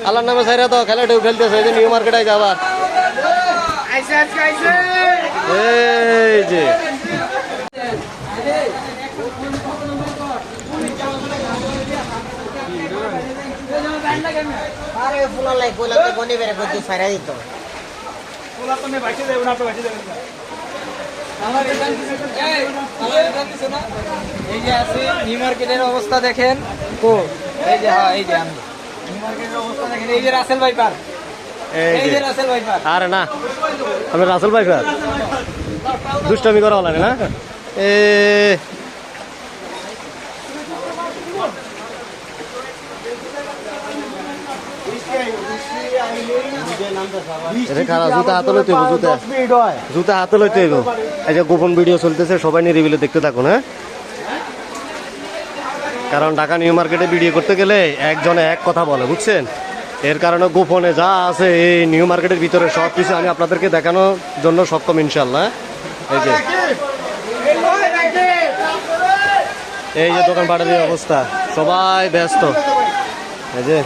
আল্লাহর নামে ছাইরা তো খেলা ঢেউ খেলতেছে এই যে নিউ মার্কেট আইছে আবার এই যে আরে ফুলা লাই কইলা তো বনি বেরে কইতে ছাইরা দিত ফুলা তো নে বাইতে দেব না তো বাইতে দেব না আমার দোকান কিছু না এই যে আছে নিউ মার্কেটের অবস্থা দেখেন কো এই যে হ্যাঁ এই যে আমি নিউ মার্কেটের অবস্থা দেখেন এই যে রাসেল ভাইপার এই যে রাসেল ভাইপার আরে না আমি রাসেল ভাইপার দুষ্টামি করা লাগে না এ জুতা হাতে লইতে হইব জুতা হাতে লইতে হইব এই যে গোপন ভিডিও চলতেছে সবাই নিরিবিলে দেখতে থাকুন হ্যাঁ কারণ ঢাকা নিউ মার্কেটে ভিডিও করতে গেলে একজনে এক কথা বলে বুঝছেন এর কারণে গোপনে যা আছে এই নিউ মার্কেটের ভিতরে সব কিছু আমি আপনাদেরকে দেখানোর জন্য সক্ষম ইনশাল্লাহ এই যে দোকান পাটের অবস্থা সবাই ব্যস্ত এই যে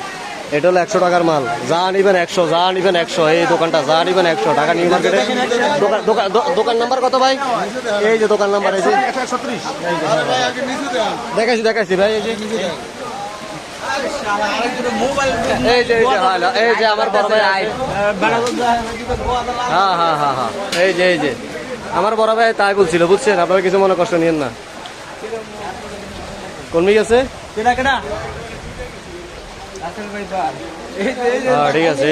এটা হলো 100 টাকার মাল যা নিবেন 100 যা নিবেন 100 এই দোকানটা যা নিবেন 100 ঢাকা নিউ মার্কেটে দোকান নাম্বার কত ভাই এই যে দোকান নাম্বার এই যে 136 দেখাইছি ভাই এই যে আমার বড় ভাই হ্যাঁ এই যে আমার বড় ভাই তাই বলছিল বুঝছেন আপনারা কিছু মনে কষ্ট নিয়েন না কোন মিক আছে ঠিক আছে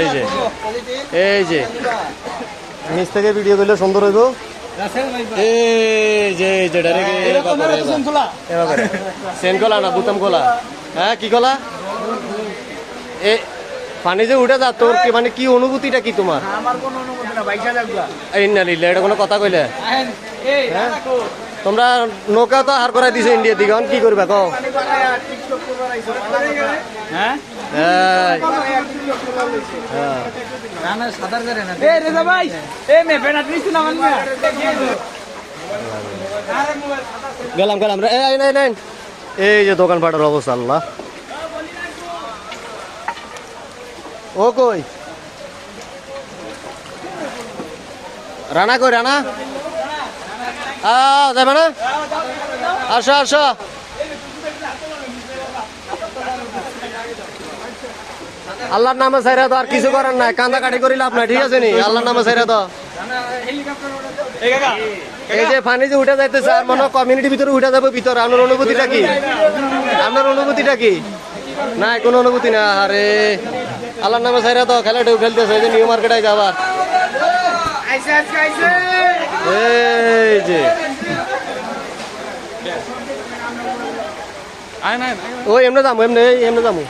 এই যে নিচ থেকে ভিডিও করলে সুন্দর হইব সেন কলা না বুতাম কলা হ্যাঁ কি কলা এ পানি যে উঠে যা তোর কি মানে কি অনুভূতিটা কি তোমার এটা কোনো কথা কইলে তোমরা নৌকা তো হার করাই দিছে ইন্ডিয়া দিকে কি করবা কও গেলাম এই যে দোকান পাটের অবস্থা আল্লাহ ও কই রানা কই রানা যাবে না আসো আল্লাহর নামে ছাইরা তো আর কিছু করার নাই কান্দা কাটি করিলে আপনার ঠিক আছে নি আল্লাহর নামে ছাইরা তো এই যে পানি যে উঠে যাইতেছে আর মনে কমিউনিটির ভিতরে উঠে যাবে ভিতরে আপনার অনুভূতিটা কি নাই কোনো অনুভূতি না আরে আল্লাহর নামে ছাইরা তো খেলা ঢেউ খেলতেছে এই যে নিউ মার্কেট আইছে আবার এই যে ও এমনি যাবো